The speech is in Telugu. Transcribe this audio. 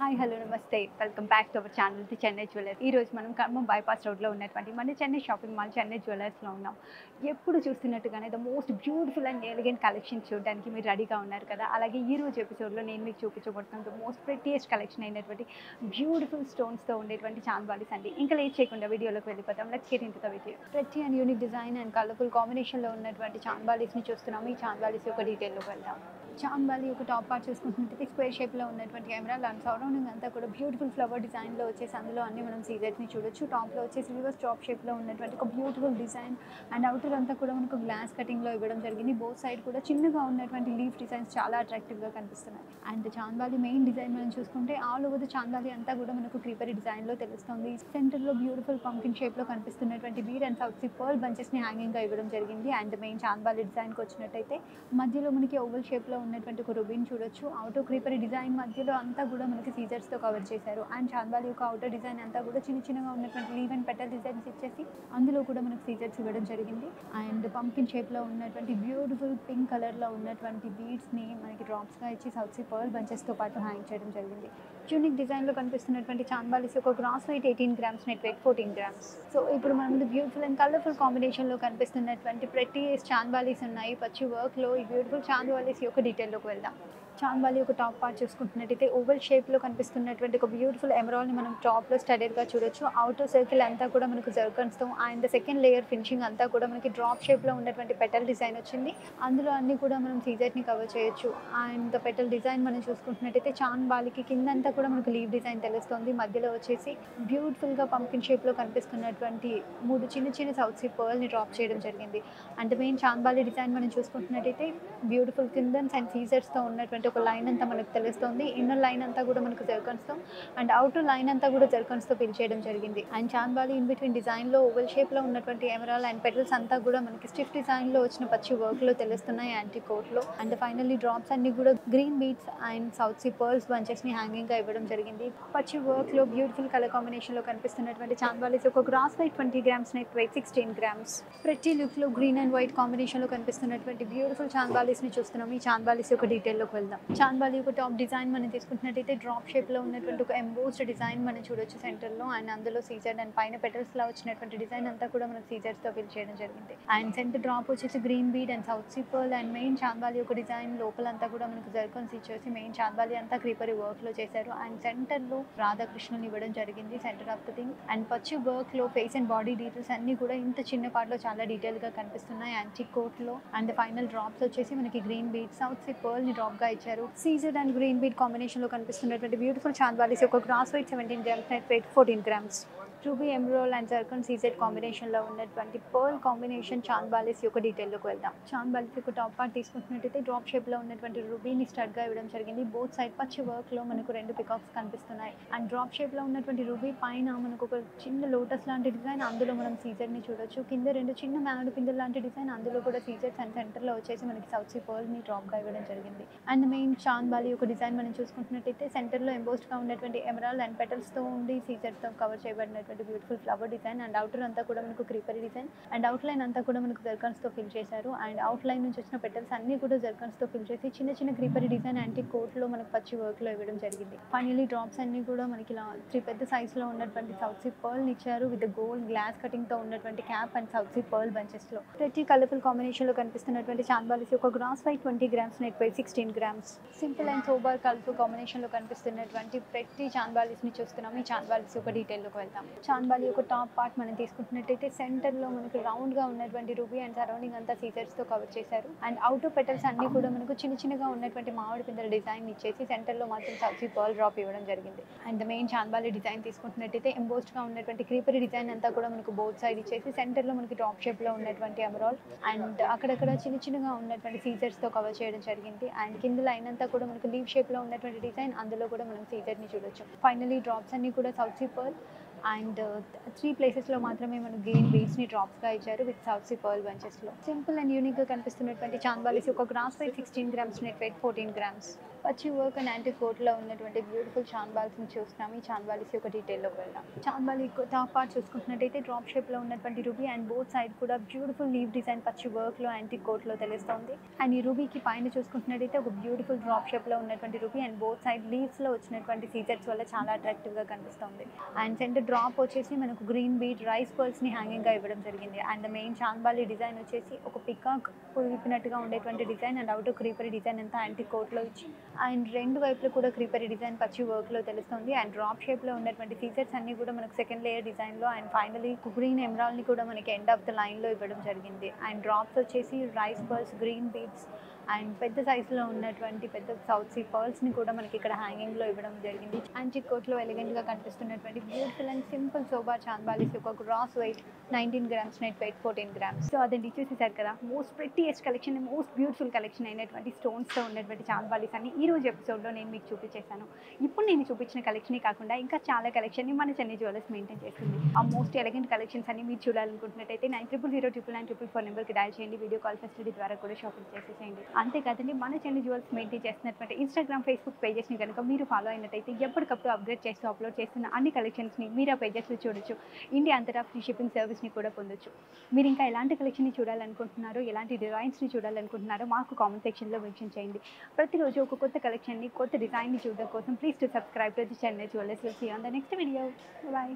హాయ్ హలో నమస్తే welcome back to our channel the Chennai jewellers. ఈ రోజు మనం ఖమ్మం బైపాస్ రోడ్లో ఉన్నటువంటి మన చెన్నై షాపింగ్ మాల్ చెన్నై జ్యువెలర్స్లో ఉన్నాం. ఎప్పుడు చూస్తున్నట్టుగానే the most beautiful and elegant collection చూడడానికి మీరు రెడీగా ఉన్నారు కదా. అలాగే ఈ రోజు ఎపిసోడ్లో నేను మీకు చూపించబోతున్నాను ద మోస్ట్ ప్రెట్టియెస్ట్ కలెక్షన్ అయినటువంటి బ్యూటిఫుల్ స్టోన్స్తో ఉండేటువంటి చాంద్బాలీస్ అండి. ఇంకా లేట్ చేయకుండా వీడియోలోకి వెళ్ళిపోతాం. Let's get into the video. Pretty and unique design and colourful కాంబినేషన్లో ఉన్నటువంటి చాంద్బాలీస్ని చూస్తున్నాము. ఈ చాంద్బాలీస్ యొక్క డీటెయిల్లోకి వెళ్దాం. చాంద్బాలి ఒక టాప్ పార్ట్ చూసుకుంటున్నట్టు స్క్వేర్ షేప్లో ఉన్నటువంటి ఎమరాల్డ్ అండ్ సరౌండింగ్ అంతా కూడా బ్యూటిఫుల్ ఫ్లవర్ డిజైన్లో వచ్చేసి అందులో అన్ని మనం సీజర్స్ని చూడొచ్చు. టాప్లో వచ్చేసి రివర్స్ టాప్ షేప్లో ఉన్నటువంటి ఒక బ్యూటిఫుల్ డిజైన్ అండ్ అవుటర్ అంతా కూడా మనకు గ్లాస్ కటింగ్లో ఇవ్వడం జరిగింది. బోత్ సైడ్ కూడా చిన్నగా ఉన్నటువంటి లీఫ్ డిజైన్స్ చాలా అట్రాక్టివ్గా కనిపిస్తున్నాయి. అండ్ చాంద్బాలి మెయిన్ డిజైన్ మనం చూసుకుంటే ఆల్ ఓవర్ ద చాంద్బాలి అంతా కూడా మనకు క్రీపరీ డిజైన్లో తెలుస్తుంది. సెంటర్లో బ్యూటిఫుల్ పంకిన్ షేప్లో కనిపిస్తున్నటువంటి బీడ్ అండ్ సౌత్ పర్ల్ బంచెస్ని హ్యాంగింగ్గా ఇవ్వడం జరిగింది. అండ్ మెయిన్ చాంద్బాలి డిజైన్కి వచ్చినట్టయితే మధ్యలో మనకి ఓవల్ షేప్లో ఉన్నటువంటి ఒక రుబిన్ చూడొచ్చు. అవుటర్ క్రీపరీ డిజైన్ మధ్యలో అంతా కూడా మనకి సీజర్స్తో కవర్ చేశారు. అండ్ చాంద్బాలి యొక్క అవుటర్ డిజైన్ అంతా కూడా చిన్నగా ఉన్నటువంటి లీవ్ అండ్ పెటల్ డిజైన్స్ ఇచ్చేసి అందులో కూడా మనకు సీజర్స్ ఇవ్వడం జరిగింది. అండ్ పంకిన్ షేప్లో ఉన్నటువంటి బ్యూటిఫుల్ పింక్ కలర్లో ఉన్నటువంటి బీడ్స్ని మనకి డ్రాప్స్గా ఇచ్చి సౌత్ పర్ల్ బంచెస్తో పాటు హ్యాంగ్ చేయడం జరిగింది. యూనిక్ డిజైన్లో కనిపిస్తున్నటువంటి చాంద్బాలీస్ యొక్క gross weight 18 grams, net weight 14 grams. So ఇప్పుడు మనం బ్యూటిఫుల్ అండ్ కలర్ఫుల్ కాంబినేషన్లో కనిపిస్తున్నటువంటి ప్రెట్టియెస్ట్ చాంద్బాలీస్ ఉన్నాయి. పచ్చి వర్క్లో ఈ బ్యూటిఫుల్ చాంద్బాలీస్ యొక్క డీటెయిల్లోకి వెళ్దాం. చాంద్బాలి ఒక టాప్ పార్ట్ చూసుకుంటున్నట్టయితే ఓవల్ షేప్లో కనిపిస్తున్నటువంటి ఒక బ్యూటిఫుల్ ఎమరాల్డ్ని మనం టాప్లో స్టడీర్గా చూడొచ్చు. అవుటర్ సర్కిల్ అంతా కూడా మనకు జర్కన్స్తో అండ్ సెకండ్ లేయర్ ఫినిషింగ్ అంతా కూడా మనకి డ్రాప్ షేప్లో ఉన్నటువంటి పెటల్ డిజైన్ వచ్చింది. అందులో అన్ని కూడా మనం సీజర్ని కవర్ చేయొచ్చు. అండ్ పెటల్ డిజైన్ మనం చూసుకుంటున్నట్టయితే చాంద్బాలికి కిందంతా కూడా మనకు లీవ్ డిజైన్ తెలుస్తుంది. మధ్యలో వచ్చేసి బ్యూటిఫుల్గా పంకిన్ షేప్లో కనిపిస్తున్నటువంటి 3 చిన్న సౌత్ పర్ల్ని డ్రాప్ చేయడం జరిగింది. అండ్ మెయిన్ చాంద్బాలి డిజైన్ మనం చూసుకుంటున్నట్టయితే బ్యూటిఫుల్ కిందన్స్ అండ్ సీజర్స్తో ఉన్నటువంటి ఒక లైన్ అంతా మనకు తెలుస్తుంది. ఇన్నర్ లైన్ అంతా కూడా మనకు జర్కన్స్తో అండ్ అవుటర్ లైన్ అంతా కూడా జర్కన్స్తో ఫిల్ చేయడం జరిగింది. అండ్ చాంద్బాలి ఇన్ బిట్వీన్ డిజైన్లో ఓవల్ షేప్లో ఉన్నటువంటి ఎమరాల్డ్ అండ్ పెటల్స్ అంతా కూడా మనకి స్టిఫ్ డిజైన్లో వచ్చిన పచ్చి వర్క్లో తెలుస్తున్నాయి యాంటీ కోట్లో. అండ్ ఫైనల్లీ డ్రాప్స్ అన్ని కూడా green beads and south pearls బంచెస్ని హ్యాంగింగ్గా ఇవ్వడం జరిగింది. పచ్చి వర్క్లో బ్యూటిఫుల్ కలర్ కాంబినేషన్లో కనిపిస్తున్నటువంటి చాంద్బాలీస్ ఒక gross weight 20 grams, net weight 16 grams. ప్రతి లుక్లో గ్రీన్ అండ్ వైట్ కాంబినేషన్లో కనిపిస్తున్నటువంటి బ్యూటిఫుల్ చాంద్బాలీస్ని చూస్తున్నాం. ఈ చాంద్బాలీస్ యొక్క డీటెయిల్లోకి వెళ్దాం. చాంద్బాలి ఒక టాప్ డిజైన్ మనం తీసుకుంటున్నట్టయితే డ్రాప్ షేప్లో ఉన్నటువంటి ఒక ఎంబోస్డ్ డిజైన్ మనం చూడొచ్చు సెంటర్లో. అండ్ అందులో సీజర్ అండ్ పైన పెటల్స్లో వచ్చినటువంటి డిజైన్ అంతా కూడా మనకు సీజర్స్తో ఫిల్ చేయడం జరిగింది. అండ్ సెంటర్ డ్రాప్ వచ్చేసి green bead and south pearl and main chandbali ఒక డిజైన్ లోపలంతా కూడా మనకు జర్కన్స్ ఇచ్చేసి మెయిన్ చాంద్బాలి అంతా క్రీపరీ వర్క్లో చేశారు. అండ్ సెంటర్లో రాధాకృష్ణుని ఇవ్వడం జరిగింది centre of the thing. And పచ్చి వర్క్లో ఫేస్ అండ్ బాడీ డీటెయిల్స్ అన్ని కూడా ఇంత చిన్న పార్ట్లో చాలా డీటెయిల్గా కనిపిస్తున్నాయి యాంటిక్ కోట్లో. అండ్ ఫైనల్ డ్రాప్స్ వచ్చేసి మనకి గ్రీన్ బీడ్ సౌత్ పర్ల్ని డ్రాప్గా ఇచ్చారు. సీజర్ అండ్ గ్రీన్ బీడ్ కాంబినేషన్లో కనిపిస్తున్నటువంటి బ్యూటిఫుల్ చాంద్బాలీస్ యొక్క gross weight 17 grams, net weight 14 grams. Ruby emerald and zircon CZ కాంబినేషన్లో ఉన్నటువంటి పర్ల్ కాంబినేషన్ చాంద్బాలీస్ యొక్క డీటెయిల్లోకి వెళ్దాం. చాంద్బాలీస్ యొక్క టాప్ పార్ట్ తీసుకుంటున్నట్టయితే డ్రాప్ షేప్లో ఉన్నటువంటి రూబీని స్టడ్గా ఇవ్వడం జరిగింది. బోత్ సైడ్ పచ్చి వర్క్లో మనకు 2 పికాక్స్ కనిపిస్తున్నాయి. అండ్ డ్రాప్ షేప్లో ఉన్నటువంటి రూబీ పైన మనకు ఒక చిన్న లోటస్ లాంటి డిజైన్, అందులో మనం సీజర్ని చూడొచ్చు. కింద 2 చిన్న మ్యానుడు పిందెల లాంటి డిజైన్, అందులో కూడా సీజర్స్ అండ్ సెంటర్లో వచ్చేసి మనకి సౌత్ పర్ల్ని డ్రాప్గా ఇవ్వడం జరిగింది. అండ్ మెయిన్ చాంద్బాలి యొక్క డిజైన్ మనం చూసుకుంటున్నట్టయితే సెంటర్లో ఎంబోస్డ్గా ఉన్నటువంటి ఎమరాల్డ్ అండ్ పెటల్స్తో ఉండి సీజర్తో కవర్ చేయబడినటువంటి beautiful flower design. And outer అంతా కూడా మనకు క్రీపరీ డిజైన్ అండ్ అవుట్ లైన్ అంతా కూడా మనకు జర్కన్స్తో ఫిల్ చేశారు. అండ్ అవుట్ లైన్ నుంచి వచ్చిన పెటల్స్ అన్ని కూడా జర్కన్స్తో ఫిల్ చేసి చిన్న క్రీపరీ డిజైన్ యాంటీ కోట్లో మనకు పచ్చి వర్క్లో ఇవ్వడం జరిగింది. ఫైనలీ డ్రాప్స్ అన్ని కూడా మనకి ఇలా 3 పెద్ద సైజ్లో ఉన్నటువంటి సౌత్ పర్ల్ని ఇచ్చారు విత్ గోల్డ్ గ్లాస్ కటింగ్తో ఉన్నటువంటి క్యాప్ అండ్ సౌత్ పర్ల్ బంచెస్లో. ప్రతి కలర్ఫుల్ కాంబినేషన్లో కనిపిస్తున్నటువంటి చాంద్బాలీస్ యొక్క gross weight 20 grams, net weight 16 grams. Simple and sober colourful కాంబినేషన్లో కనిపిస్తున్నటువంటి ప్రతి చాంద్బాలీస్ని చూస్తున్నాము. ఈ చాంద్బాలీస్ యొక్క డీటెయిల్లోకి వెళ్తాం. చాంద్బాలి ఒక టాప్ పార్ట్ మనం తీసుకుంటున్నట్టయితే సెంటర్లో మనకు రౌండ్గా ఉన్నటువంటి రూబీ అండ్ సరౌండింగ్ అంతా సీజర్స్తో కవర్ చేశారు. అండ్ అవుటర్ పెటల్స్ అన్ని కూడా మనకు చిన్నగా ఉన్నటువంటి మామిడి పిందెల డిజైన్ ఇచ్చేసి సెంటర్లో మాత్రం సౌత్ పర్ల్ డ్రాప్ ఇవ్వడం జరిగింది. అండ్ మెయిన్ చాంద్బాలి డిజైన్ తీసుకుంటున్నట్టయితే ఎంబోస్డ్గా ఉన్నటువంటి క్రీపరీ డిజైన్ అంతా కూడా మనకు బోత్ సైడ్ ఇచ్చేసి సెంటర్లో మనకి డ్రాప్ షేప్లో ఉన్నటువంటి ఎమరాల్డ్ అండ్ అక్కడక్కడ చిన్నగా ఉన్నటువంటి సీజర్స్తో కవర్ చేయడం జరిగింది. అండ్ కింద లైన్ అంతా కూడా మనకు లీవ్ షేప్లో ఉన్నటువంటి డిజైన్, అందులో కూడా మనం సీజర్ని చూడొచ్చు. ఫైనలీ డ్రాప్స్ అన్ని కూడా సౌత్ పర్ల్ అండ్ 3 ప్లేసెస్లో మాత్రమే మనకు గ్రీన్ బీడ్స్ని డ్రాప్స్గా ఇచ్చారు విత్ సౌత్ పర్ల్ బంచెస్లో. సింపుల్ అండ్ యూనిక్గా కనిపిస్తున్నటువంటి చాంద్బాలీస్ ఒక gross weight 16 grams, net weight 14 grams. పచ్చి వర్క్ అండ్ యాంటిక్ కోట్లో ఉన్నటువంటి బ్యూటిఫుల్ చాన్బాల్స్ని చూస్తున్నాం. ఈ చాన్బాలిస్ యొక్క డీటెయిల్లోకి వెళ్దాం. చాన్బాలి టాప్ పార్ట్ చూసుకుంటున్నట్టయితే డ్రాప్ షేప్లో ఉన్నటువంటి రూబీ అండ్ బోత్ సైడ్ కూడా బ్యూటిఫుల్ లీవ్ డిజైన్ పచ్చి వర్క్లో యాంటిక్ కోట్లో తెలుస్తుంది. అండ్ ఈ రూబీకి పైన చూసుకుంటున్నట్టయితే ఒక బ్యూటిఫుల్ డ్రాప్ షేప్లో ఉన్నటువంటి రూబీ అండ్ బోత్ సైడ్ లీవ్స్లో వచ్చినటువంటి సీజర్స్ వల్ల చాలా అట్రాక్టివ్గా కనిపిస్తుంది. అండ్ సెంటర్ డ్రాప్ వచ్చేసి మనకు గ్రీన్ బీట్ రైస్ పర్ల్స్ని హ్యాంగింగ్గా ఇవ్వడం జరిగింది. And the main chandbali design వచ్చేసి ఒక పికాక్ విప్పినట్టుగా ఉండేటువంటి డిజైన్ అండ్ అవుట్ క్రీపరీ డిజైన్ అంతా యాంటిక్ కోట్లో ఇచ్చి అండ్ రెండు వైపులు కూడా క్రీపరీ డిజైన్ పచ్చి వర్క్లో తెలుస్తుంది. అండ్ డ్రాప్ షేప్లో ఉన్నటువంటి ఫీచర్స్ అన్నీ కూడా మనకు సెకండ్ లేయర్ డిజైన్లో అండ్ ఫైనలీ గ్రీన్ ఎమరాల్డ్ని కూడా మనకి ఎండ్ ఆఫ్ ద లైన్లో ఇవ్వడం జరిగింది. అండ్ డ్రాప్స్ వచ్చేసి rice pearls, green beads and పెద్ద సైజులో ఉన్నటువంటి పెద్ద సౌత్ సీ పర్ల్స్ని కూడా మనకి ఇక్కడ హ్యాంగింగ్లో ఇవ్వడం జరిగింది. యాంటిక్ కోట్లో ఎలిగెంట్గా కనిపిస్తున్నటువంటి బ్యూటిఫుల్ అండ్ సింపుల్ సోబా చాన్బాలిస్ యొక్క gross weight 19 grams, net weight 14 grams. So అదండి చూసేసారు కదా, most prettiest collection, most beautiful collection అయినటువంటి స్టోన్స్తో ఉన్నటువంటి చాన్బాలిస్ అని ఈ రోజు ఎపిసోడ్లో నేను మీకు చూపించేశాను. ఇప్పుడు నేను చూపించిన కలెక్షనే కాకుండా ఇంకా చాలా కలెక్షన్ని మన చెన్నై జ్యువెలర్స్ మెయింటైన్ చేస్తుంది. ఆ మోస్ట్ ఎలిగెంట్ కలెక్షన్స్ అన్ని మీరు చూడాలనుకుంటున్నట్టయితే 9000099944 నెంబర్కి డయల్ చేయండి. వీడియో కాల్ ఫెసిలిటీ ద్వారా కూడా షాపింగ్ చేసేసేయండి. అంతేకాదండి మన చెన్నై జ్యువెలర్స్ మెయింటైన్ చేస్తున్నటువంటి ఇన్స్టాగ్రామ్, ఫేస్బుక్ పేజెస్ని కనుక మీరు ఫాలో అయినట్టయితే ఎప్పటికప్పుడు అప్గ్రేడ్ చేస్తూ అప్లోడ్ చేస్తున్న అన్ని కలెక్షన్స్ని మీరు ఆ పేజెస్లో చూడొచ్చు. ఇండియా అంతటా ఫ్రీ షిప్పింగ్ సర్వీస్ని కూడా పొందొచ్చు. మీరు ఇంకా ఎలాంటి కలెక్షన్ని చూడాలనుకుంటున్నారో, ఎలాంటి డిజైన్స్ని చూడాలనుకుంటున్నారో మాకు కామెంట్ సెక్షన్లో మెన్షన్ చేయండి. ప్రతిరోజు ఒక కొత్త కలెక్షన్ని, కొత్త డిజైన్ని చూడడం కోసం please to subscribe to the Chennai jewellers. Will see you on the next video. Bye.